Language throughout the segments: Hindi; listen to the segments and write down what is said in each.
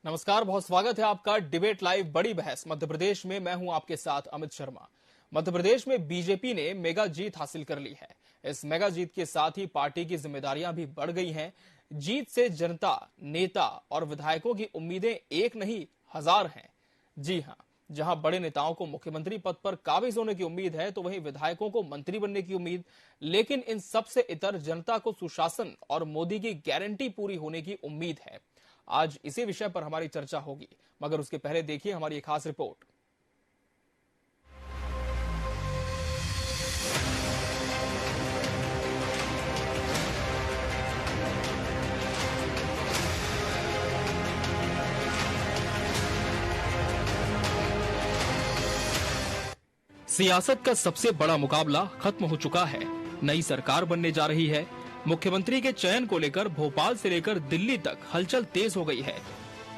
नमस्कार, बहुत स्वागत है आपका डिबेट लाइव बड़ी बहस मध्य प्रदेश में। मैं हूं आपके साथ अमित शर्मा। मध्य प्रदेश में बीजेपी ने मेगा जीत हासिल कर ली है। इस मेगा जीत के साथ ही पार्टी की जिम्मेदारियां भी बढ़ गई हैं। जीत से जनता, नेता और विधायकों की उम्मीदें एक नहीं हजार हैं। जी हां, जहां बड़े नेताओं को मुख्यमंत्री पद पर काबिज होने की उम्मीद है, तो वहीं विधायकों को मंत्री बनने की उम्मीद। लेकिन इन सबसे इतर जनता को सुशासन और मोदी की गारंटी पूरी होने की उम्मीद है। आज इसी विषय पर हमारी चर्चा होगी, मगर उसके पहले देखिए हमारी एक खास रिपोर्ट। सियासत का सबसे बड़ा मुकाबला खत्म हो चुका है। नई सरकार बनने जा रही है। मुख्यमंत्री के चयन को लेकर भोपाल से लेकर दिल्ली तक हलचल तेज हो गई है।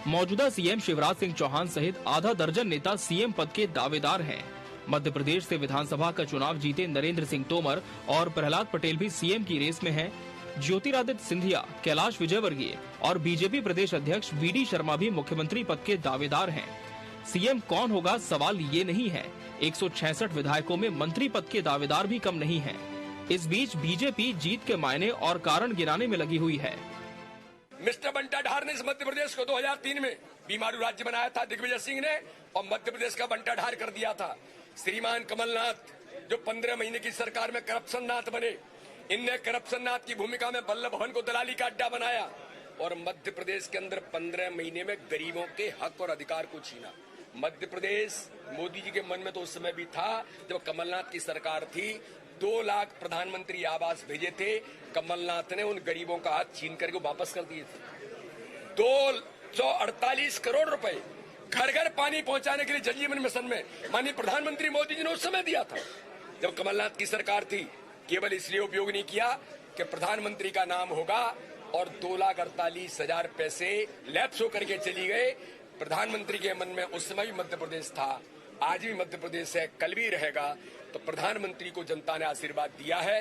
मौजूदा सीएम शिवराज सिंह चौहान सहित आधा दर्जन नेता सीएम पद के दावेदार हैं। मध्य प्रदेश से विधानसभा का चुनाव जीते नरेंद्र सिंह तोमर और प्रहलाद पटेल भी सीएम की रेस में हैं। ज्योतिरादित्य सिंधिया, कैलाश विजयवर्गीय और बीजेपी प्रदेश अध्यक्ष वीडी शर्मा भी मुख्यमंत्री पद के दावेदार हैं। सीएम कौन होगा, सवाल ये नहीं है। 166 विधायकों में मंत्री पद के दावेदार भी कम नहीं हैं। इस बीच बीजेपी जीत के मायने और कारण गिनाने में लगी हुई है। मिस्टर बंटा ढार ने इस मध्य प्रदेश को 2003 में बीमारू राज्य बनाया था दिग्विजय सिंह ने, और मध्य प्रदेश का बंटा ढार कर दिया था श्रीमान कमलनाथ, जो 15 महीने की सरकार में करप्शन नाथ बने। इनने करप्शन नाथ की भूमिका में बल्लभ भवन को दलाली का अड्डा बनाया और मध्य प्रदेश के अंदर 15 महीने में गरीबों के हक और अधिकार को छीना। मध्य प्रदेश मोदी जी के मन में तो उस समय भी था जब कमलनाथ की सरकार थी। 2 लाख प्रधानमंत्री आवास भेजे थे, कमलनाथ ने उन गरीबों का हाथ छीन करके वापस कर दिए थे। 248 करोड़ रुपए घर घर पानी पहुंचाने के लिए जल जीवन मिशन में माननीय प्रधानमंत्री मोदी जी ने उस समय दिया था जब कमलनाथ की सरकार थी। केवल इसलिए उपयोग नहीं किया कि प्रधानमंत्री का नाम होगा, और 2,48,000 पैसे लैप्स होकर के चली गए। प्रधानमंत्री के मन में उस समय भी मध्य प्रदेश था, आज भी मध्य प्रदेश है, कल भी रहेगा। तो प्रधानमंत्री को जनता ने आशीर्वाद दिया है।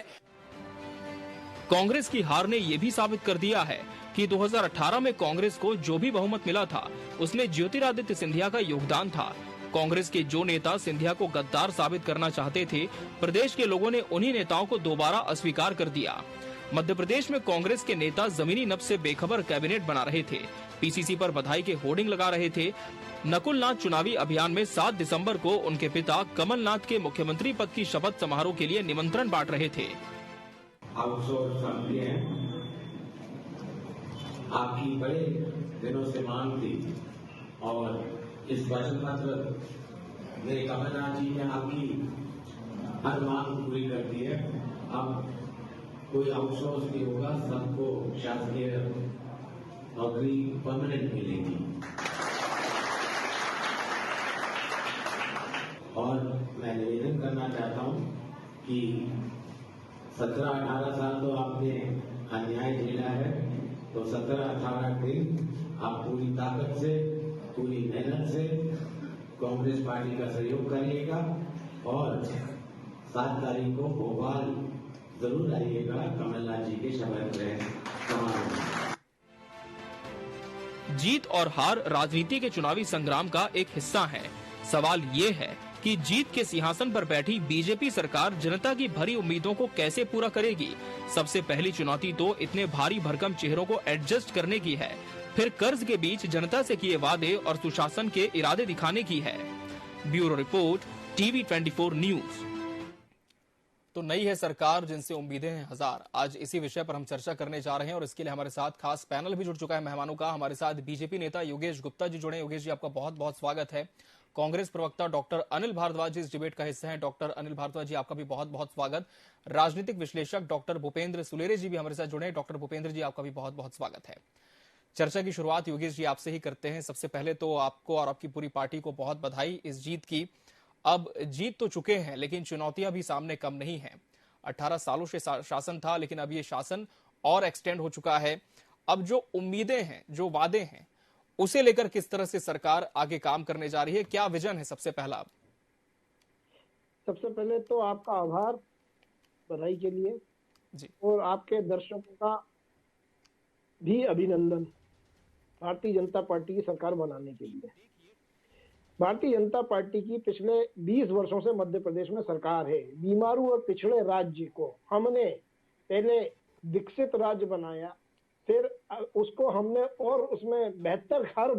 कांग्रेस की हार ने यह भी साबित कर दिया है कि 2018 में कांग्रेस को जो भी बहुमत मिला था, उसमें ज्योतिरादित्य सिंधिया का योगदान था। कांग्रेस के जो नेता सिंधिया को गद्दार साबित करना चाहते थे, प्रदेश के लोगों ने उन्हीं नेताओं को दोबारा अस्वीकार कर दिया। मध्य प्रदेश में कांग्रेस के नेता जमीनी नब्ज से बेखबर कैबिनेट बना रहे थे, पीसीसी पर बधाई के होर्डिंग लगा रहे थे। नकुल नाथ चुनावी अभियान में 7 दिसंबर को उनके पिता कमलनाथ के मुख्यमंत्री पद की शपथ समारोह के लिए निमंत्रण बांट रहे थे। आपकी बड़े दिनों से मांग थी और इस वचन पत्र में कमलनाथ जी ने आपकी हर मांग पूरी कर दी है। अब कोई आउटसोर्स नहीं होगा, सबको शासकीय नौकरी परमानेंट मिलेगी। और मैं निवेदन करना चाहता हूं कि 17-18 साल तो आपने अन्याय झेला है, तो 17-18 दिन आप पूरी ताकत से, पूरी मेहनत से कांग्रेस पार्टी का सहयोग करिएगा और 7 तारीख को भोपाल जरूर आइएगा कमलनाथ जी के शपथ ग्रहण समारोह। जीत और हार राजनीति के चुनावी संग्राम का एक हिस्सा है। सवाल ये है कि जीत के सिंहासन पर बैठी बीजेपी सरकार जनता की भरी उम्मीदों को कैसे पूरा करेगी। सबसे पहली चुनौती तो इतने भारी भरकम चेहरों को एडजस्ट करने की है, फिर कर्ज के बीच जनता से किए वादे और सुशासन के इरादे दिखाने की है। Bureau report, TV 24 news. तो नई है सरकार, जिनसे उम्मीदें हैं हजार। आज इसी विषय पर हम चर्चा करने जा रहे हैं और इसके लिए हमारे साथ खास पैनल भी जुड़ चुका है मेहमानों का। हमारे साथ बीजेपी नेता योगेश गुप्ता जी जुड़े। योगेश जी, आपका बहुत बहुत स्वागत है। कांग्रेस प्रवक्ता डॉक्टर अनिल भारद्वाज इस डिबेट का हिस्सा है। डॉक्टर अनिल भारद्वाज जी, आपका भी बहुत बहुत स्वागत। राजनीतिक विश्लेषक डॉक्टर भूपेंद्र सुलेरे जी भी हमारे साथ जुड़े। डॉक्टर भूपेंद्र जी, आपका भी बहुत बहुत स्वागत है। चर्चा की शुरुआत योगेश जी आपसे ही करते हैं। सबसे पहले तो आपको और आपकी पूरी पार्टी को बहुत बधाई इस जीत की। अब जीत तो चुके हैं, लेकिन चुनौतियां भी सामने कम नहीं है। 18 सालों से शासन था, लेकिन अब ये शासन और एक्सटेंड हो चुका है। अब जो उम्मीदें हैं, जो वादे हैं, उसे लेकर किस तरह से सरकार आगे काम करने जा रही है, क्या विजन है? सबसे पहला, सबसे पहले तो आपका आभार बधाई के लिए जी, और आपके दर्शकों का भी अभिनंदन। भारतीय जनता पार्टी की सरकार बनाने के लिए। भारतीय जनता पार्टी की पिछले 20 वर्षों से मध्य प्रदेश में सरकार है। बीमारू और पिछड़े राज्य को हमने पहले विकसित राज्य बनाया, फिर उसको हमने और उसमें बेहतर हर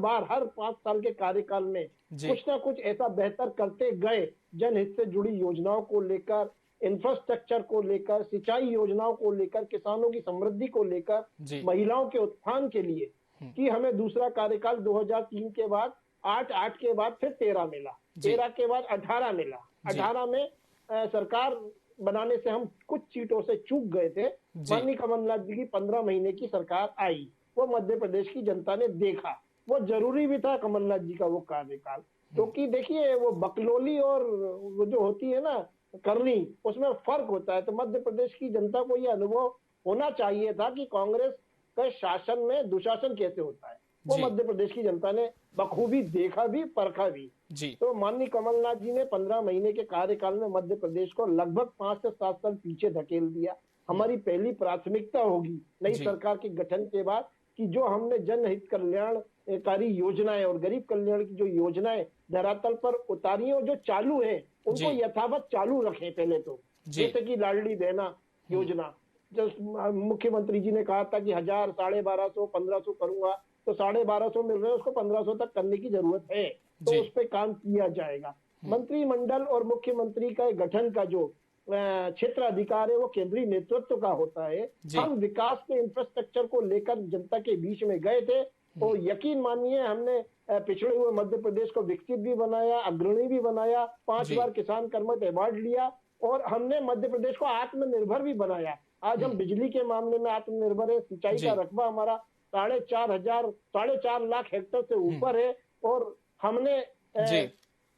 5 साल के कार्यकाल में कुछ ना कुछ ऐसा बेहतर करते गए। जनहित से जुड़ी योजनाओं को लेकर, इंफ्रास्ट्रक्चर को लेकर, सिंचाई योजनाओं को लेकर, किसानों की समृद्धि को लेकर, महिलाओं के उत्थान के लिए, कि हमें दूसरा कार्यकाल 2003 के बाद 8 के बाद फिर 13 मिला, 13 के बाद 18 मिला। 18 में सरकार बनाने से हम कुछ सीटों से चूक गए थे। माननीय कमलनाथ जी की 15 महीने की सरकार आई, वो मध्य प्रदेश की जनता ने देखा, वो जरूरी भी था कमलनाथ जी का वो कार्यकाल, क्योंकि देखिए वो बकलोली और वो जो होती है ना करनी, उसमें फर्क होता है। तो मध्य प्रदेश की जनता को ये अनुभव होना चाहिए था कि कांग्रेस के शासन में दुशासन कैसे होता है। वो मध्य प्रदेश की जनता ने बखूबी देखा भी, परखा भी। तो माननीय कमलनाथ जी ने 15 महीने के कार्यकाल में मध्य प्रदेश को लगभग 5 से 7 साल पीछे धकेल दिया। हमारी पहली प्राथमिकता होगी नई सरकार के गठन के बाद कि जो हमने जनहित कल्याणकारी योजनाएं और गरीब कल्याण की जो योजनाएं धरातल पर उतारी और जो चालू है उनको यथावत चालू रखें पहले तो। जैसे कि लाडली बहना योजना, जो मुख्यमंत्री जी ने कहा था कि 1000, 1250, 1500 करूंगा, तो 1250 मिल रहे हैं, उसको 1500 तक करने की जरूरत है, तो उस पर काम किया जाएगा। मंत्रिमंडल और मुख्यमंत्री का गठन का जो क्षेत्र अधिकार है वो केंद्रीय नेतृत्व का होता है। हम विकास के इंफ्रास्ट्रक्चर को लेकर जनता के बीच में गए थे, तो यकीन मानिए हमने पिछड़े हुए मध्य प्रदेश को विकसित भी बनाया, अग्रणी भी बनाया, 5 बार किसान कर्मठ अवार्ड लिया, और हमने मध्य प्रदेश को आत्मनिर्भर भी बनाया। आज हम बिजली के मामले में आत्मनिर्भर है, सिंचाई का रकबा हमारा 4.5 लाख हेक्टेयर से ऊपर है, और हमने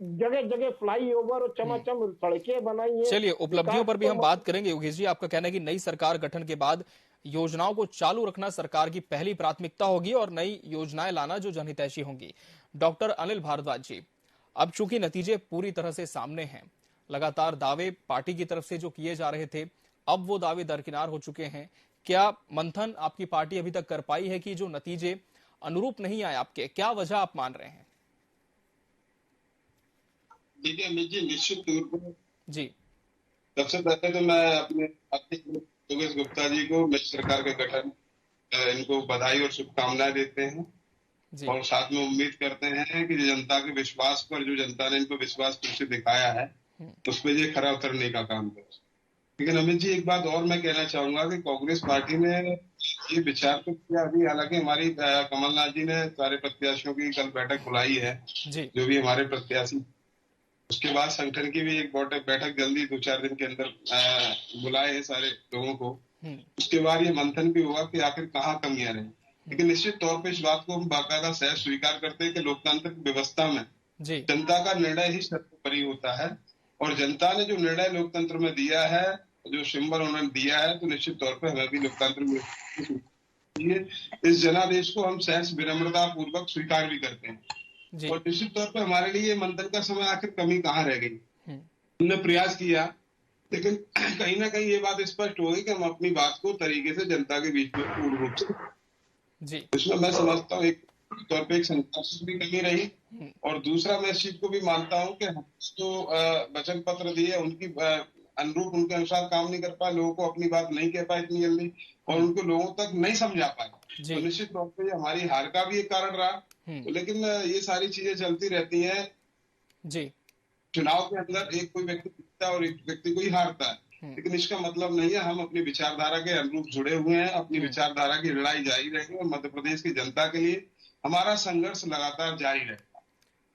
जगह जगह फ्लाईओवर और चमाचम सड़कें बनाई हैं। चलिए, उपलब्धियों पर भी हम बात करेंगे। योगेश जी, आपका कहना है कि नई सरकार गठन के बाद योजनाओं को चालू रखना सरकार की पहली प्राथमिकता होगी और नई योजनाएं लाना जो जनहितैषी होंगी। डॉक्टर अनिल भारद्वाज जी, अब चूंकि नतीजे पूरी तरह से सामने हैं, लगातार दावे पार्टी की तरफ से जो किए जा रहे थे, अब वो दावे दरकिनार हो चुके हैं। क्या मंथन आपकी पार्टी अभी तक कर पाई है कि जो नतीजे अनुरूप नहीं आए आपके, क्या वजह आप मान रहे हैं? देखिए अमित जी, निश्चित तौर पर जी, सबसे पहले तो मैं अपने योगेश गुप्ता जी को नई सरकार के गठन इनको बधाई और शुभकामनाएं देते हैं, और साथ में उम्मीद करते हैं कि जनता के विश्वास पर, जो जनता ने इनको विश्वास फिर से दिखाया है, उस पर ये खरा उतरने का काम करे। लेकिन अमित जी, एक बात और मैं कहना चाहूंगा कि कांग्रेस पार्टी ने ये विचार तो किया अभी, हालांकि हमारी कमलनाथ जी ने सारे प्रत्याशियों की कल बैठक बुलाई है, जो भी हमारे प्रत्याशी, उसके बाद संगठन की भी एक बैठक जल्दी 2-4 दिन के अंदर बुलाए हैं सारे लोगों को। उसके बाद ये मंथन भी होगा कि आखिर कहाँ कमियां रही। लेकिन निश्चित तौर पे इस बात को हम बाकायदा सहज स्वीकार करते हैं कि लोकतांत्रिक व्यवस्था में जनता का निर्णय ही सर्वोपरि होता है, और जनता ने जो निर्णय लोकतंत्र में दिया है, जो सिंबल उन्होंने दिया है, तो निश्चित तौर पर हमें भी लोकतांत्रिक इस जनादेश को हम सहज विनम्रता पूर्वक स्वीकार भी करते हैं। और निश्चित तौर पर हमारे लिए मंथन का समय आखिर कमी कहाँ रह गई। हमने प्रयास किया, लेकिन कहीं ना कहीं ये बात स्पष्ट हो गई कि हम अपनी बात को तरीके से जनता के बीच में पूर्ण रूप से, इसमें मैं समझता हूँ एक तौर पे एक संघर्ष भी कमी रही, और दूसरा मैं इस चीज को भी मानता हूँ कि जो वचन पत्र दिए उनकी अनुरूप, उनके अनुसार काम नहीं कर पाए, लोगों को अपनी बात नहीं कह पाए इतनी जल्दी, और उनको लोगों तक नहीं समझा पाए, तो निश्चित तौर पे हमारी हार का भी एक कारण रहा। तो लेकिन ये सारी चीजें चलती रहती हैं जी। चुनाव के अंदर एक कोई व्यक्ति जीतता है और एक व्यक्ति कोई हारता है, लेकिन इसका मतलब नहीं है हम अपनी विचारधारा के अनुरूप जुड़े हुए हैं, अपनी विचारधारा की लड़ाई जारी रहेगी, और मध्य प्रदेश की जनता के लिए हमारा संघर्ष लगातार जारी रहेगा।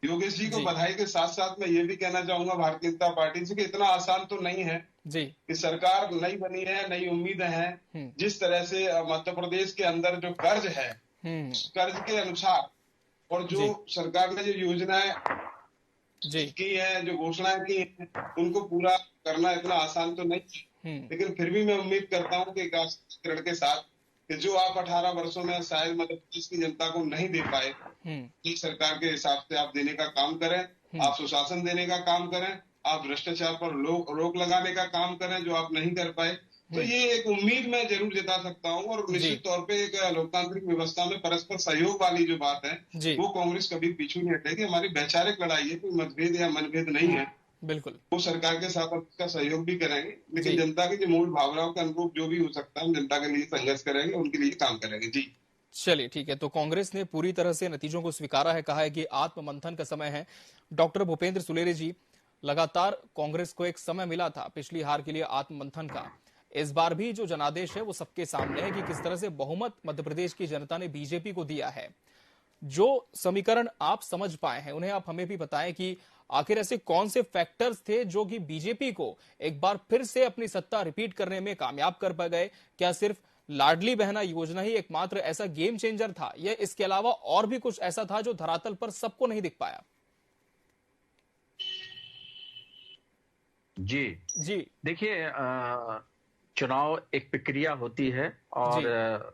योगेश जी को बधाई के साथ साथ मैं ये भी कहना चाहूंगा भारतीय जनता पार्टी से कि इतना आसान तो नहीं है जी, कि सरकार नई बनी है, नई उम्मीदें हैं, जिस तरह से मध्य प्रदेश के अंदर जो कर्ज है, कर्ज के अनुसार और जो सरकार ने जो योजनाएं की है, जो घोषणाएं की है, उनको पूरा करना इतना आसान तो नहीं है। लेकिन फिर भी मैं उम्मीद करता हूँ कि विकासकरण के साथ कि जो आप 18 वर्षों में शायद मध्य प्रदेश की जनता को नहीं दे पाए, इस सरकार के हिसाब से आप देने का काम करें, आप सुशासन देने का काम करें, आप भ्रष्टाचार पर रोक लगाने का काम करें, जो आप नहीं कर पाए, तो ये एक उम्मीद मैं जरूर जता सकता हूँ। और निश्चित तौर पे एक लोकतांत्रिक व्यवस्था में परस्पर सहयोग वाली जो बात है वो कांग्रेस कभी पीछू नहीं हटेगी। हमारी वैचारिक लड़ाई है, कोई मतभेद या मनभेद नहीं है। बिल्कुल, वो सरकार के साथ उसका सहयोग भी करेंगे, लेकिन जनता की जो मूल भावनाओं के अनुरूप जो भी हो सकता है हम जनता के लिए संघर्ष करेंगे, उनके लिए काम करेंगे। जी चलिए ठीक है। तो कांग्रेस ने पूरी तरह से नतीजों को स्वीकारा है, कहा है कि आत्ममंथन का समय है। डॉक्टर भूपेंद्र सुलेरी जी, लगातार कांग्रेस को एक समय मिला था पिछली हार के लिए आत्ममंथन का। इस बार भी जो जनादेश है वो सबके सामने है कि किस तरह से बहुमत मध्य प्रदेश की जनता ने बीजेपी को दिया है। जो समीकरण आप समझ पाए हैं उन्हें आप हमें भी बताएं कि आखिर ऐसे कौन से फैक्टर्स थे जो कि बीजेपी को एक बार फिर से अपनी सत्ता रिपीट करने में कामयाब कर पा गए। क्या सिर्फ लाडली बहना योजना ही एकमात्र ऐसा गेम चेंजर था, या इसके अलावा और भी कुछ ऐसा था जो धरातल पर सबको नहीं दिख पाया? जी देखिए, चुनाव एक प्रक्रिया होती है और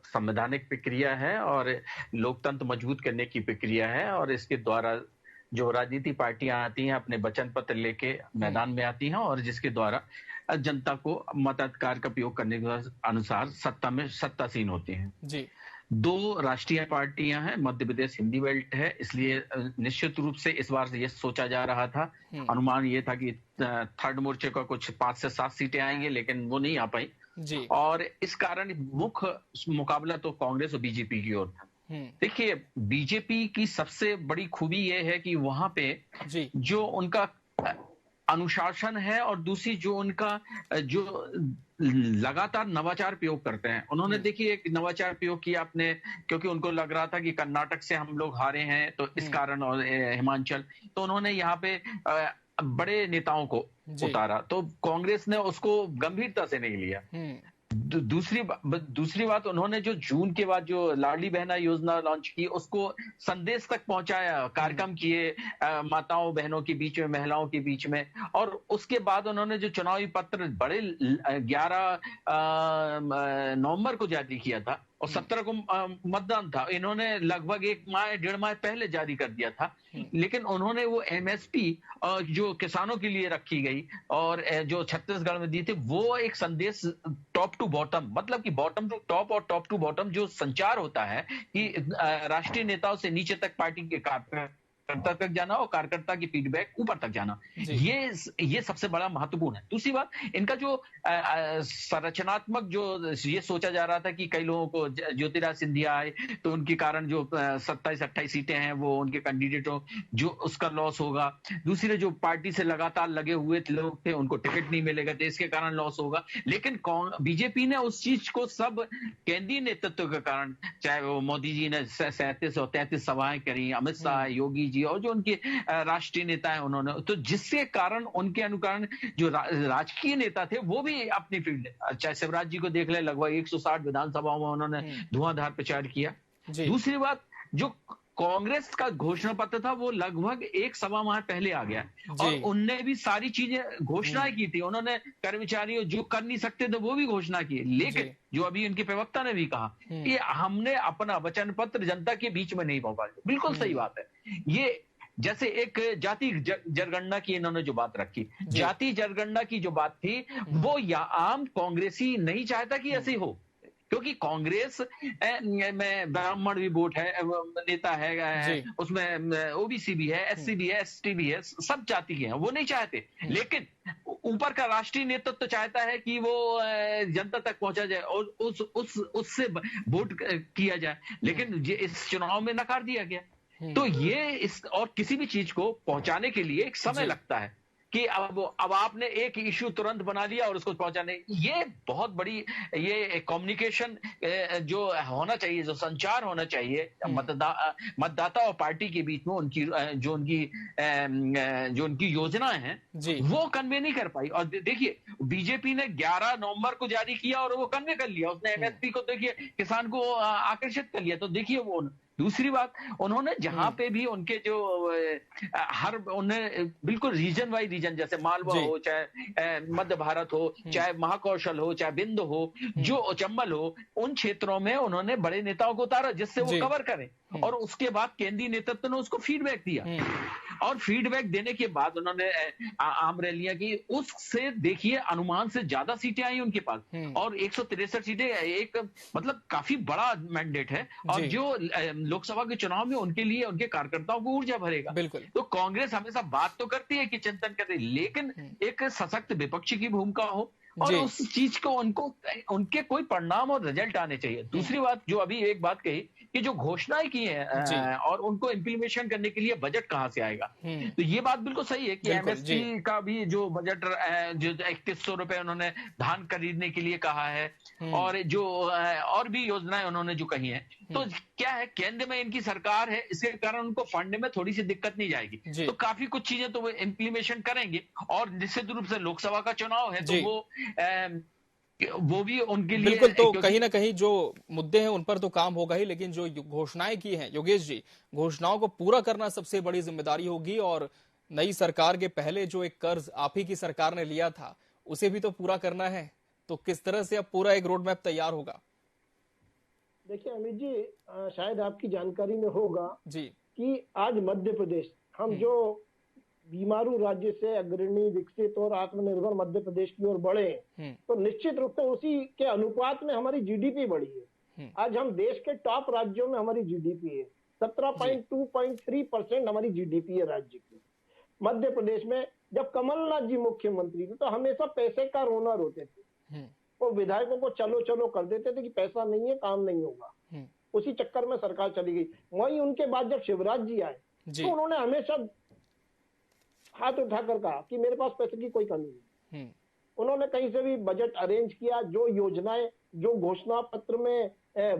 संवैधानिक प्रक्रिया है और लोकतंत्र मजबूत करने की प्रक्रिया है। और इसके द्वारा जो राजनीति पार्टियां आती हैं अपने वचन पत्र लेके मैदान में आती हैं और जिसके द्वारा जनता को मताधिकार का प्रयोग करने के अनुसार सत्ता में सत्तासीन होती हैं। जी, 2 राष्ट्रीय पार्टियां हैं, मध्य प्रदेश हिंदी बेल्ट है, इसलिए निश्चित रूप से इस बार ये सोचा जा रहा था, अनुमान ये था कि थर्ड मोर्चे का कुछ 5 से 7 सीटें आएंगे, लेकिन वो नहीं आ पाई जी। और इस कारण मुख्य मुकाबला तो कांग्रेस और बीजेपी की ओर था। देखिए, बीजेपी की सबसे बड़ी खूबी ये है कि वहां पे जो उनका अनुशासन है और दूसरी जो उनका जो लगातार नवाचार प्रयोग करते हैं। उन्होंने देखिए एक नवाचार प्रयोग किया अपने, क्योंकि उनको लग रहा था कि कर्नाटक से हम लोग हारे हैं तो इस कारण, और हिमाचल, तो उन्होंने यहाँ पे बड़े नेताओं को उतारा, तो कांग्रेस ने उसको गंभीरता से नहीं लिया। दूसरी बात, उन्होंने जो जून के बाद जो लाडली बहना योजना लॉन्च की उसको संदेश तक पहुंचाया, कार्यक्रम किए माताओं बहनों के बीच में, महिलाओं के बीच में। और उसके बाद उन्होंने जो चुनावी पत्र बड़े 11 नवंबर को जारी किया था और 17 को मतदान था, इन्होंने लगभग 1 माह पहले जारी कर दिया था। लेकिन उन्होंने वो एमएसपी जो किसानों के लिए रखी गई और जो छत्तीसगढ़ में दी थी, वो एक संदेश टॉप टू बॉटम, मतलब कि बॉटम टू टॉप और टॉप टू बॉटम जो संचार होता है कि राष्ट्रीय नेताओं से नीचे तक पार्टी के कार्यकर्ता तक जाना और कार्यकर्ता की फीडबैक ऊपर तक जाना, ये सबसे बड़ा महत्वपूर्ण है। दूसरी बात, इनका जो संरचनात्मक जो ये सोचा जा रहा था कि कई लोगों को ज्योतिराज सिंधिया आए तो उनके कारण जो 27-28 सीटें हैं वो उनके कैंडिडेटों जो उसका लॉस होगा। दूसरे जो पार्टी से लगातार लगे हुए लोग थे उनको टिकट नहीं मिलेगा तो इसके कारण लॉस होगा। लेकिन बीजेपी ने उस चीज को सब केंद्रीय नेतृत्व के कारण, चाहे वो मोदी जी ने 37 और 33 सभाएं करी, अमित शाह, योगी जी और जो उनके राष्ट्रीय नेता है उन्होंने, तो जिसके कारण उनके अनुकरण जो राजकीय नेता थे वो भी अपनी फील्ड, चाहे शिवराज जी को देख ले, लगभग 160 विधानसभाओं में उन्होंने धुआंधार प्रचार किया। दूसरी बात, जो कांग्रेस का घोषणा पत्र था वो लगभग 1 सवा माह पहले आ गया और उनने भी सारी चीजें घोषणाएं की थी। उन्होंने कर्मचारियों जो कर नहीं सकते थे वो भी घोषणा की, लेकिन जो अभी उनके प्रवक्ता ने भी कहा कि हमने अपना वचन पत्र जनता के बीच में नहीं पहुंचा। बिल्कुल सही बात है। ये जैसे एक जाति जनगणना की इन्होंने जो बात रखी, जाति जनगणना की जो बात थी वो या आम कांग्रेसी नहीं चाहता कि ऐसे हो, क्योंकि कांग्रेस में ब्राह्मण भी वोट है, नेता है, उसमें ओबीसी भी है, एससी भी है, एसटी भी है, सब जाति के हैं, वो नहीं चाहते। लेकिन ऊपर का राष्ट्रीय नेतृत्व तो चाहता है कि वो जनता तक पहुंचा जाए और उससे वोट किया जाए, लेकिन ये इस चुनाव में नकार दिया गया। तो ये इस और किसी भी चीज को पहुंचाने के लिए एक समय लगता है कि अब आपने एक इश्यू तुरंत बना लिया और उसको पहुंचाने, ये बहुत बड़ी ये कम्युनिकेशन जो होना चाहिए, जो संचार होना चाहिए मतदाता और पार्टी के बीच में, उनकी जो उनकी योजनाएं हैं वो कन्वे नहीं कर पाई। और देखिए बीजेपी ने 11 नवंबर को जारी किया और वो कन्वे कर लिया, उसने एमएसपी को देखिए किसान को आकर्षित कर लिया। तो देखिए वो दूसरी बात, उन्होंने जहां पे भी उनके जो उन्हें बिल्कुल रीजन वाइज रीजन, जैसे मालवा हो, चाहे मध्य भारत हो, चाहे महाकौशल हो, चाहे बिंद हो, जो चंबल हो, उन क्षेत्रों में उन्होंने बड़े नेताओं को उतारा जिससे वो कवर करें, और उसके बाद केंद्रीय नेतृत्व ने उसको फीडबैक दिया, और फीडबैक देने के बाद उन्होंने आम रैलियां की। उससे देखिए अनुमान से ज्यादा सीटें आई उनके पास, और 163 सीटें, एक मतलब काफी बड़ा मैंडेट है, और जो लोकसभा के चुनाव में उनके लिए उनके कार्यकर्ताओं को ऊर्जा भरेगा। बिल्कुल। तो कांग्रेस हमेशा बात तो करती है कि चिंतन करती है, लेकिन एक सशक्त विपक्षी की भूमिका हो, और उस चीज को उनके कोई परिणाम और रिजल्ट आने चाहिए। दूसरी बात, जो अभी एक बात कही कि जो घोषणाएं की हैं और उनको इम्प्लीमेशन करने के लिए बजट कहां से आएगा, तो ये बात बिल्कुल सही है कि एमएसपी का भी जो बजट जो 3100 रुपए उन्होंने धान खरीदने के लिए कहा है, और जो और भी योजनाएं उन्होंने जो कही है, तो क्या है, केंद्र में इनकी सरकार है, इसके कारण उनको फंड में थोड़ी सी दिक्कत नहीं जाएगी, तो काफी कुछ चीजें तो वो इम्प्लीमेशन करेंगे। और निश्चित रूप से लोकसभा का चुनाव है, तो वो भी उनके लिए बिल्कुल। तो कहीं ना कहीं जो मुद्दे हैं उन पर तो काम होगा ही, लेकिन जो घोषणाएं की हैं योगेश जी, घोषणाओं को पूरा करना सबसे बड़ी जिम्मेदारी होगी, और नई सरकार के पहले जो एक कर्ज आप ही की सरकार ने लिया था उसे भी तो पूरा करना है। तो किस तरह से अब पूरा एक रोड मैप तैयार होगा? देखिए अमित जी, शायद आपकी जानकारी में होगा जी कि आज मध्य प्रदेश, हम जो बीमारू राज्य से अग्रणी, विकसित और आत्मनिर्भर मध्य प्रदेश की ओर बढ़े, तो निश्चित रूप से उसी के अनुपात में हमारी जीडीपी बढ़ी है। आज हम देश के टॉप राज्यों में हमारी जीडीपी है, 17.2.3% हमारी जीडीपी है राज्य की। मध्य प्रदेश में जब कमलनाथ जी मुख्यमंत्री थे तो हमेशा पैसे का रोना रोते थे, वो विधायकों को चलो चलो कर देते थे कि पैसा नहीं है, काम नहीं होगा, उसी चक्कर में सरकार चली गई। वहीं उनके बाद जब शिवराज जी आए तो उन्होंने हमेशा हाथ उठाकर कहा कि मेरे पास पैसे की कोई कमी नहीं। उन्होंने कहीं से भी बजट अरेंज किया, जो योजनाएं, जो घोषणा पत्र में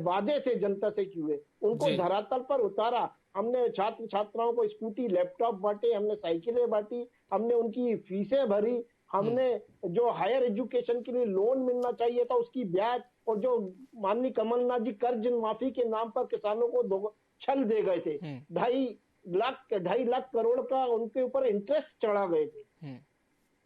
वादे थे जनता से किए, उनको धरातल पर उतारा। हमने छात्र छात्राओं को स्कूटी, लैपटॉप बांटे, हमने साइकिलें बांटी, हमने उनकी फीसें भरी, हमने जो हायर एजुकेशन के लिए लोन मिलना चाहिए था उसकी ब्याज, और जो माननीय कमलनाथ जी कर्ज माफी के नाम पर किसानों को छल दे गए थे, 2.5 लाख करोड़ का उनके ऊपर इंटरेस्ट चढ़ा गए थे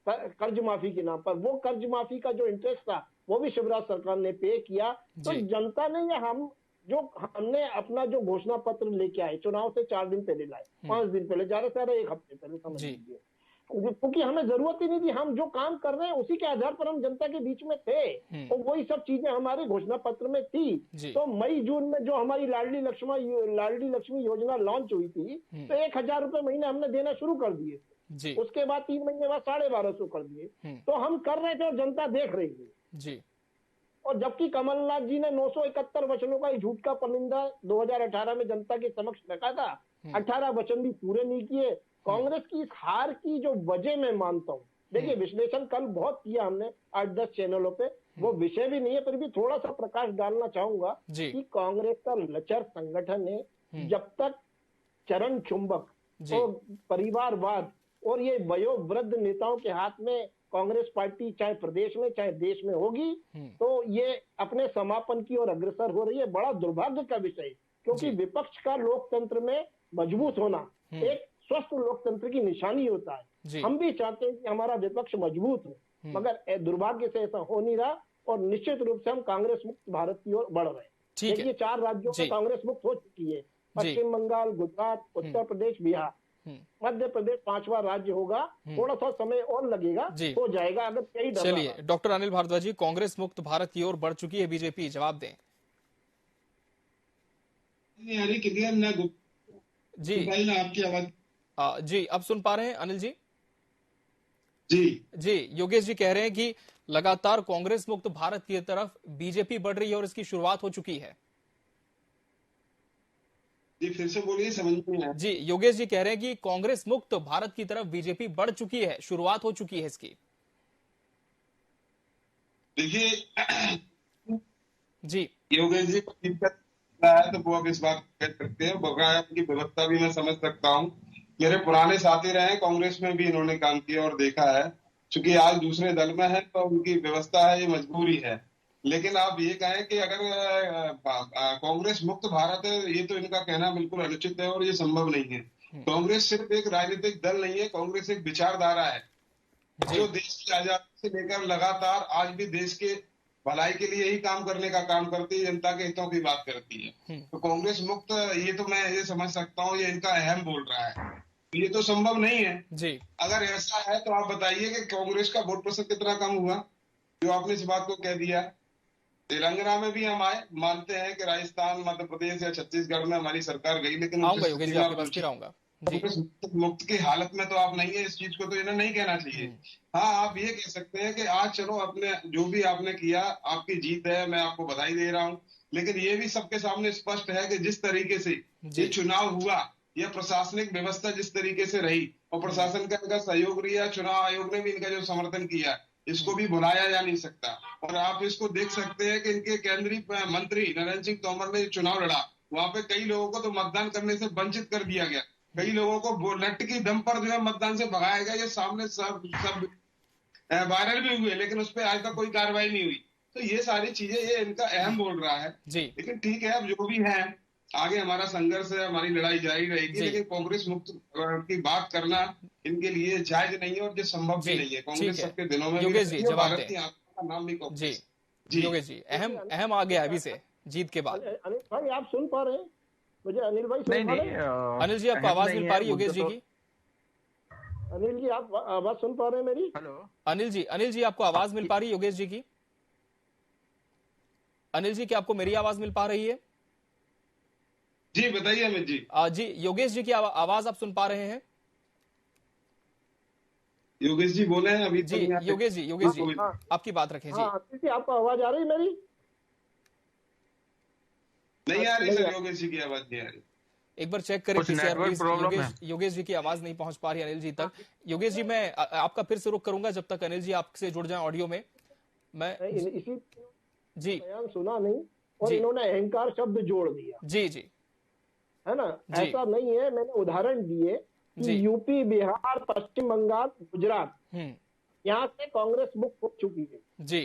कर्ज माफी के नाम पर। वो कर्ज माफी का जो इंटरेस्ट था वो भी शिवराज सरकार ने पे किया। तो जनता ने हमने अपना जो घोषणा पत्र लेके आए, चुनाव से 4 दिन पहले लाए, 5 दिन पहले, ज्यादा से ज्यादा 1 हफ्ते पहले समझ लीजिए, क्योंकि हमें जरूरत ही नहीं थी, हम जो काम कर रहे हैं उसी के आधार पर हम जनता के बीच में थे, और वही सब चीजें हमारे घोषणा पत्र में थी। तो मई जून में जो हमारी लाडली लक्ष्मी योजना लॉन्च हुई थी, तो 1000 रुपए महीने हमने देना शुरू कर दिए। उसके बाद 3 महीने बाद 1250 कर दिए। तो हम कर रहे थे और जनता देख रही थी। और जबकि कमलनाथ जी ने 971 वचनों का झूठ का परिंदा 2018 में जनता के समक्ष रखा था, 18 वचन भी पूरे नहीं किए। कांग्रेस की इस हार की जो वजह मैं मानता हूँ, देखिए विश्लेषण कल बहुत किया हमने 8-10 चैनलों पे, वो विषय भी नहीं है, फिर भी थोड़ा सा प्रकाश डालना चाहूंगा कि कांग्रेस का लचर संगठन है। जब तक चरण चुंबक और परिवारवाद और ये वयोवृद्ध नेताओं के हाथ में कांग्रेस पार्टी चाहे प्रदेश में चाहे देश में होगी, तो ये अपने समापन की ओर अग्रसर हो रही है। बड़ा दुर्भाग्य का विषय, क्योंकि विपक्ष का लोकतंत्र में मजबूत होना एक स्वस्थ लोकतंत्र की निशानी होता है। हम भी चाहते हैं कि हमारा विपक्ष मजबूत हो, मगर दुर्भाग्य से ऐसा हो नहीं रहा, और निश्चित रूप से हम कांग्रेस मुक्त भारत की ओर बढ़ रहे हैं। देखिए 4 राज्यों में कांग्रेस मुक्त हो चुकी है, पश्चिम बंगाल, गुजरात, उत्तर प्रदेश, बिहार, मध्य प्रदेश 5वां राज्य होगा, थोड़ा सा समय और लगेगा, हो जाएगा अगर कई। चलिए डॉक्टर अनिल भारद्वाज जी, कांग्रेस मुक्त भारत की ओर बढ़ चुकी है बीजेपी, जवाब दें। जी आपकी आवाज जी अब सुन पा रहे हैं अनिल जी? जी योगेश जी कह रहे हैं कि लगातार कांग्रेस मुक्त भारत की तरफ बीजेपी बढ़ रही है और इसकी शुरुआत हो चुकी है। जी फिर से बोलिए, समझ नहीं आया। जी योगेश जी कह रहे हैं कि कांग्रेस मुक्त भारत की तरफ बीजेपी बढ़ चुकी है, शुरुआत हो चुकी है इसकी। देखिए जी योगेश जी है तो वो अब इस बात कह सकते हैं, बकाया की व्यवस्था भी मैं समझ सकता हूँ। मेरे पुराने साथी रहे, कांग्रेस में भी इन्होंने काम किया और देखा है। चूंकि आज दूसरे दल में है तो उनकी व्यवस्था है, ये मजबूरी है। लेकिन आप ये कहें कि अगर कांग्रेस मुक्त भारत है, ये तो इनका कहना बिल्कुल अनुचित है और ये संभव नहीं है। कांग्रेस सिर्फ एक राजनीतिक दल नहीं है, कांग्रेस एक विचारधारा है जो देश की आजादी से लेकर लगातार आज भी देश के भलाई के लिए ही काम करने का काम करती है, जनता के हितों की बात करती है। तो कांग्रेस मुक्त, ये तो मैं ये समझ सकता हूँ, ये इनका अहम बोल रहा है, ये तो संभव नहीं है जी। अगर ऐसा है तो आप बताइए कि कांग्रेस का वोट प्रतिशत कितना कम हुआ, जो आपने इस बात को कह दिया। तेलंगाना में भी हम आए, मानते हैं कि राजस्थान, मध्य प्रदेश या छत्तीसगढ़ में हमारी सरकार गई, लेकिन कांग्रेस मुक्त की हालत में तो आप नहीं है। इस चीज को तो इन्हें नहीं कहना चाहिए। हाँ, आप ये कह सकते हैं कि आज चलो अपने जो भी आपने किया आपकी जीत है, मैं आपको बधाई दे रहा हूँ, लेकिन ये भी सबके सामने स्पष्ट है कि जिस तरीके से ये चुनाव हुआ या प्रशासनिक व्यवस्था जिस तरीके से रही और प्रशासन का इनका सहयोग रहा, चुनाव आयोग ने भी इनका जो समर्थन किया, इसको भी भुलाया जा नहीं सकता। और आप इसको देख सकते हैं कि इनके केंद्रीय मंत्री नरेंद्र सिंह तोमर ने चुनाव लड़ा, वहां पे कई लोगों को तो मतदान करने से वंचित कर दिया गया, कई लोगों को लट की दम पर जो है मतदान से भगाया गया। ये सामने सब वायरल भी हुए, लेकिन उस पर आज तक कोई कार्रवाई नहीं हुई। तो ये सारी चीजें ये इनका अहम बोल रहा है जी। लेकिन ठीक है, अब जो भी है आगे हमारा संघर्ष है, हमारी लड़ाई जारी रहेगी, लेकिन कांग्रेस मुक्त की बात करना इनके लिए जायज नहीं है और ये संभव भी नहीं है। कांग्रेस सबके दिनों में भारत की आंखों का नाम भी कांग्रेस। जी योगेश जी, अहम आ गया अभी से जीत के बाद। अनिल भाई आप सुन पा रहे हैं मुझे? अनिल भाई सुन पा रहे हैं? अनिल जी आपको आवाज मिल पा रही है योगेश जी की? अनिल जी आप आवाज सुन पा रहे हैं मेरी? हेलो अनिल जी आपको आवाज मिल पा रही है योगेश जी की? अनिल जी क्या आपको मेरी आवाज मिल पा रही है? जी बताइए अमित जी। जी योगेश जी की आवाज आप सुन पा रहे हैं? योगेश जी बोले हैं अभी? जी योगेश जी आपकी बात रखें जी। आपको आवाज आ रही मेरी? नहीं आ रही सर, योगेश जी की आवाज नहीं आ रही। एक बार चेक करें योगेश जी की आवाज नहीं पहुंच पा रही अनिल जी तक। योगेश जी मैं आपका फिर से रुक करूंगा जब तक अनिल जी आपसे जुड़ जाएं ऑडियो में। मैं इसी जी बयान सुना नहीं और इन्होंने अहंकार शब्द जोड़ दिया। जी है ना, ऐसा नहीं है। मैंने उदाहरण दिए कि यूपी, बिहार, पश्चिम बंगाल, गुजरात, यहाँ से कांग्रेस मुक्त हो चुकी है जी,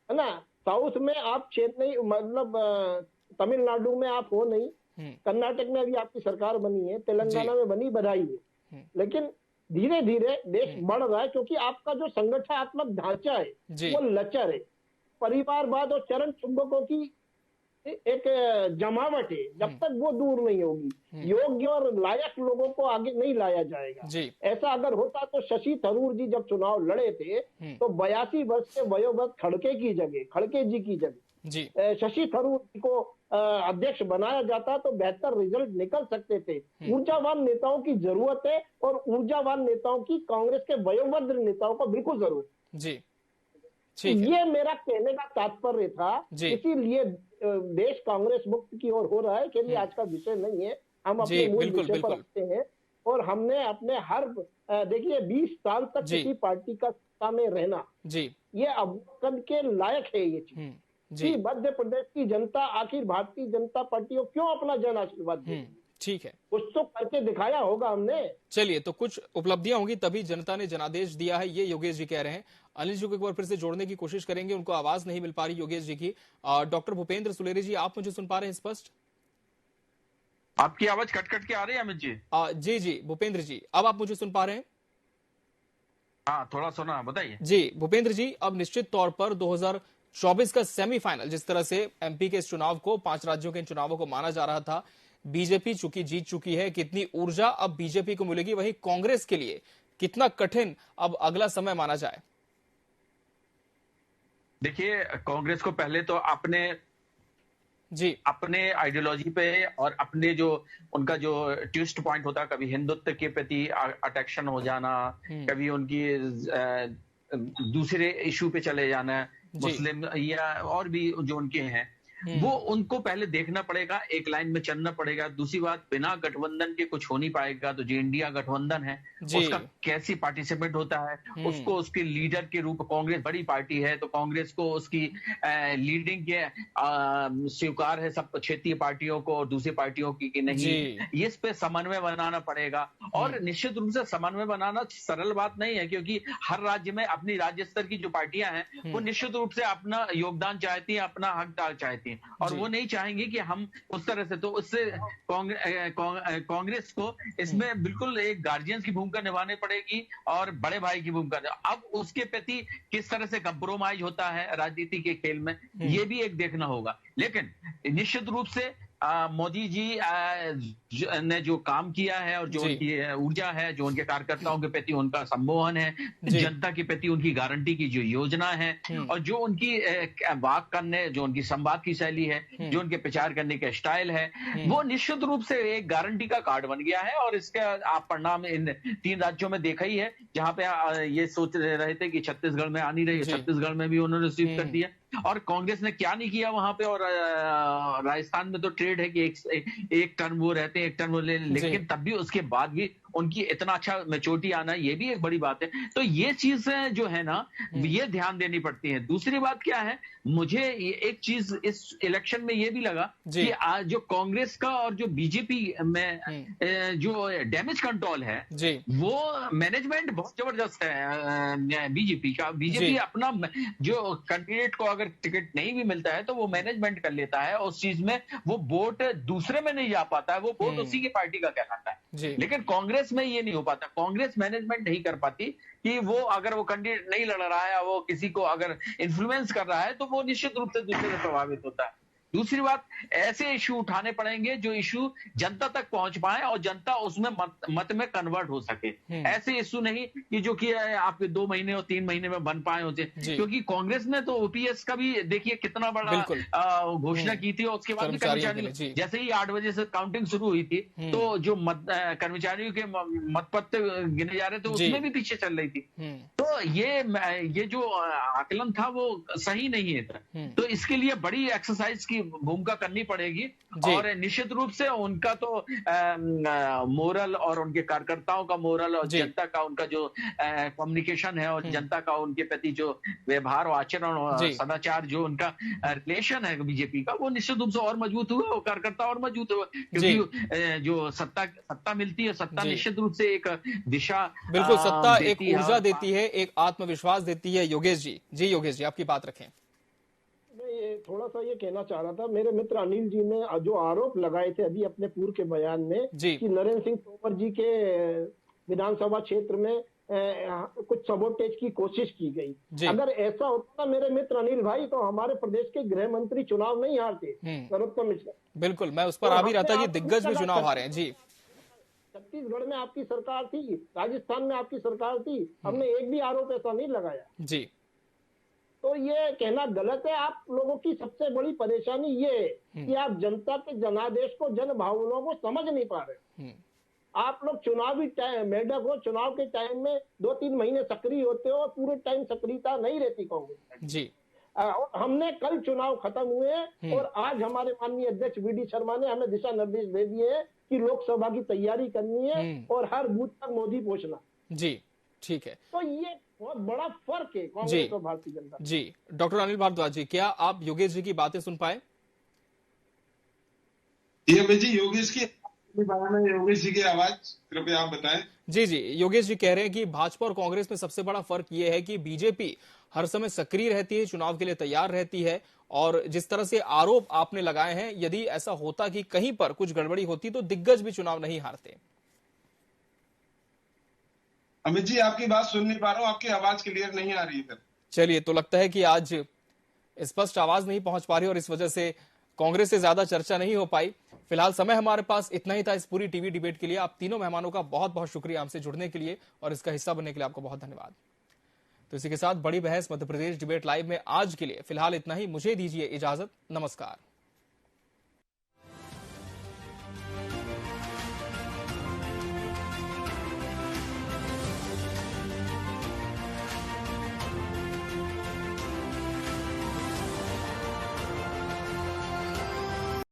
है ना। साउथ में आप चेन्नई, मतलब तमिलनाडु में आप हो नहीं, कर्नाटक में अभी आपकी सरकार बनी है, तेलंगाना में बनी, बधाई है। लेकिन धीरे धीरे देश बढ़ रहा है क्योंकि आपका जो संगठनात्मक ढांचा है वो लचर है। परिवारवाद और चरण चुंबकों की एक जमावट है, जब तक वो दूर नहीं होगी योग्य और लायक लोगों को आगे नहीं लाया जाएगा। ऐसा अगर होता तो शशि थरूर जी जब चुनाव लड़े थे तो 82 वर्ष के वयोवृद्ध खड़के जी की जगह शशि थरूर जी को अध्यक्ष बनाया जाता तो बेहतर रिजल्ट निकल सकते थे। ऊर्जावान नेताओं की जरूरत है और ऊर्जावान नेताओं की कांग्रेस के वयोवृद्ध नेताओं को बिल्कुल जरूरत जी। ये मेरा कहने का तात्पर्य था। इसीलिए देश कांग्रेस मुक्त की ओर हो रहा है के लिए आज का विषय नहीं है। हम अपने मूल विषय पर रखते हैं और हमने अपने हर देखिए 20 साल तक किसी पार्टी का सत्ता में रहना ये अवलोकन के लायक है। ये चीज मध्य प्रदेश की जनता आखिर भारतीय जनता पार्टी को क्यों अपना जन आशीर्वाद दे? ठीक है, कुछ तो करके दिखाया होगा हमने। चलिए, तो कुछ उपलब्धियां होंगी तभी जनता ने जनादेश दिया है, ये योगेश जी कह रहे हैं। अनिल जी को एक बार फिर से जोड़ने की कोशिश करेंगे, उनको आवाज नहीं मिल पा रही योगेश जी की। डॉक्टर भूपेंद्र सुलेरी जी, आप मुझे सुन पा रहे हैं स्पष्ट? आपकी आवाज कट के आ रही है अमित जी? जी भूपेंद्र जी, अब आप मुझे सुन पा रहे हैं? हाँ, थोड़ा सुना, बताइए। जी भूपेंद्र जी, अब निश्चित तौर पर 2024 का सेमीफाइनल, जिस तरह से एमपी के इस चुनाव को 5 राज्यों के इन चुनावों को माना जा रहा था, बीजेपी चूंकि जीत चुकी है, कितनी ऊर्जा अब बीजेपी को मिलेगी, वहीं कांग्रेस के लिए कितना कठिन अब अगला समय माना जाए? देखिए, कांग्रेस को पहले तो अपने आइडियोलॉजी पे और अपने जो उनका जो ट्विस्ट पॉइंट होता है, कभी हिंदुत्व के प्रति अट्रैक्शन हो जाना, कभी उनकी दूसरे इशू पे चले जाना, मुस्लिम या और भी जो उनके हैं, वो उनको पहले देखना पड़ेगा, एक लाइन में चलना पड़ेगा। दूसरी बात, बिना गठबंधन के कुछ हो नहीं पाएगा। तो जो इंडिया गठबंधन है उसका कैसी पार्टिसिपेट होता है, उसको उसके लीडर के रूप, कांग्रेस बड़ी पार्टी है तो कांग्रेस को उसकी लीडिंग के स्वीकार है सब क्षेत्रीय पार्टियों को और दूसरी पार्टियों की कि नहीं, इस पे समन्वय बनाना पड़ेगा। और निश्चित रूप से समन्वय बनाना सरल बात नहीं है, क्योंकि हर राज्य में अपनी राज्य स्तर की जो पार्टियां हैं वो निश्चित रूप से अपना योगदान चाहती हैं, अपना हकदार चाहती हैं, और वो नहीं चाहेंगे कि हम उस तरह से। तो उससे कांग्रेस को इसमें बिल्कुल एक गार्जियन की भूमिका निभानी पड़ेगी और बड़े भाई की भूमिका। अब उसके प्रति किस तरह से कंप्रोमाइज होता है राजनीति के खेल में, ये भी एक देखना होगा। लेकिन निश्चित रूप से मोदी जी ने जो काम किया है और जो उनकी ऊर्जा है, जो उनके कार्यकर्ताओं के प्रति उनका सम्मोहन है, जनता के प्रति उनकी गारंटी की जो योजना है, और जो उनकी बात करने, जो उनकी संवाद की शैली है, जो उनके प्रचार करने का स्टाइल है, वो निश्चित रूप से एक गारंटी का कार्ड बन गया है। और इसका आप परिणाम इन 3 राज्यों में देखा ही है, जहां पे ये सोच रहे थे कि छत्तीसगढ़ में आनी रही, छत्तीसगढ़ में भी उन्होंने रिसीव कर दिया। और कांग्रेस ने क्या नहीं किया वहां पे। और राजस्थान में तो ट्रेड है कि एक टर्म वो रहते हैं, एक टर्म वो लेकिन तब भी उसके बाद भी उनकी इतना अच्छा मैच्योरिटी आना, ये भी एक बड़ी बात है। तो ये चीज जो है ना, ये ध्यान देनी पड़ती है। दूसरी बात क्या है, मुझे एक चीज इस इलेक्शन में ये भी लगा कि आज जो कांग्रेस का और जो बीजेपी में जो डैमेज कंट्रोल है, वो मैनेजमेंट बहुत जबरदस्त है बीजेपी का। बीजेपी अपना जो कैंडिडेट को अगर टिकट नहीं भी मिलता है तो वो मैनेजमेंट कर लेता है, उस चीज में वो वोट दूसरे में नहीं जा पाता है, वो वोट उसी की पार्टी का कहलाता है। लेकिन कांग्रेस में ये नहीं हो पाता, कांग्रेस मैनेजमेंट नहीं कर पाती कि वो अगर वो कैंडिडेट नहीं लड़ रहा है, वो किसी को अगर इन्फ्लुएंस कर रहा है तो वो निश्चित रूप से दूसरे से प्रभावित होता है। दूसरी बात, ऐसे इशू उठाने पड़ेंगे जो इशू जनता तक पहुंच पाए और जनता उसमें मत में कन्वर्ट हो सके। ऐसे इशू नहीं कि जो कि आपके 2 महीने और 3 महीने में बन पाए होते, क्योंकि कांग्रेस ने तो ओपीएस का भी देखिए कितना बड़ा घोषणा की थी, और उसके बाद भी कर्मचारी जैसे ही 8 बजे से काउंटिंग शुरू हुई थी तो जो कर्मचारियों के मतपत्र गिने जा रहे थे उसमें भी पीछे चल रही थी। तो ये जो आकलन था वो सही नहीं है। तो इसके लिए बड़ी एक्सरसाइज की भूमिका करनी पड़ेगी। और निश्चित रूप से उनका तो मोरल और उनके कार्यकर्ताओं का मोरल और जनता का उनका जो कम्युनिकेशन है और जनता का उनके प्रति जो व्यवहार और आचरण और सदाचार, जो उनका रिलेशन है बीजेपी का, वो निश्चित रूप से और मजबूत हुआ और कार्यकर्ता और मजबूत हुआ। क्योंकि जो सत्ता मिलती है, सत्ता निश्चित रूप से एक दिशा, बिल्कुल सत्ता एक ऊर्जा देती है, एक आत्मविश्वास देती है। योगेश जी आपकी बात रखें। थोड़ा सा ये कहना चाह रहा था, मेरे मित्र अनिल जी ने जो आरोप लगाए थे अभी अपने पूर्व के बयान में कि नरेंद्र सिंह तोमर जी के विधानसभा क्षेत्र में कुछ सबोटेज की कोशिश की गई। अगर ऐसा होता ना मेरे मित्र अनिल भाई, तो हमारे प्रदेश के गृह मंत्री चुनाव नहीं हारते, नरोत्तम मिश्रा। बिल्कुल, मैं उस पर आ भी रहा था कि दिग्गज भी चुनाव हारे हैं। जी, छत्तीसगढ़ में आपकी सरकार थी, राजस्थान में आपकी सरकार थी, हमने एक भी आरोप ऐसा नहीं लगाया। जी, तो ये कहना गलत है। आप लोगों की सबसे बड़ी परेशानी ये है कि आप जनता के जनादेश को, जन भावनाओं को समझ नहीं पा रहे। आप लोग चुनावी टाइम मेढक हो, चुनाव के टाइम में 2-3 महीने सक्रिय होते हो और पूरे टाइम सक्रियता नहीं रहती कांग्रेस जी। हमने कल चुनाव खत्म हुए और आज हमारे माननीय अध्यक्ष वीडी शर्मा ने हमें दिशा निर्देश दे दिए हैं कि लोकसभा की तैयारी करनी है और हर बूथ तक मोदी पहुंचना। जी, ठीक है। तो ये बहुत बड़ा फर्क है कांग्रेस और भारतीय जनता। जी, डॉक्टर अनिल भारद्वाज जी, क्या आप योगेश जी की बातें सुन पाए? जी, योगेश जी की आवाज कृपया आप बताएं। जी, योगेश जी कह रहे हैं कि भाजपा और कांग्रेस में सबसे बड़ा फर्क ये है कि बीजेपी हर समय सक्रिय रहती है, चुनाव के लिए तैयार रहती है, और जिस तरह से आरोप आपने लगाए हैं, यदि ऐसा होता कि कहीं पर कुछ गड़बड़ी होती तो दिग्गज भी चुनाव नहीं हारते। अमित जी, आपकी बात सुन नहीं पा रहा हूँ, आपकी आवाज क्लियर नहीं आ रही है। चलिए, तो लगता है कि आज स्पष्ट आवाज नहीं पहुंच पा रही और इस वजह से कांग्रेस से ज्यादा चर्चा नहीं हो पाई। फिलहाल समय हमारे पास इतना ही था इस पूरी टीवी डिबेट के लिए। आप तीनों मेहमानों का बहुत बहुत शुक्रिया हमसे जुड़ने के लिए और इसका हिस्सा बनने के लिए आपको बहुत धन्यवाद। तो इसी के साथ बड़ी बहस मध्य प्रदेश डिबेट लाइव में आज के लिए फिलहाल इतना ही। मुझे दीजिए इजाजत, नमस्कार।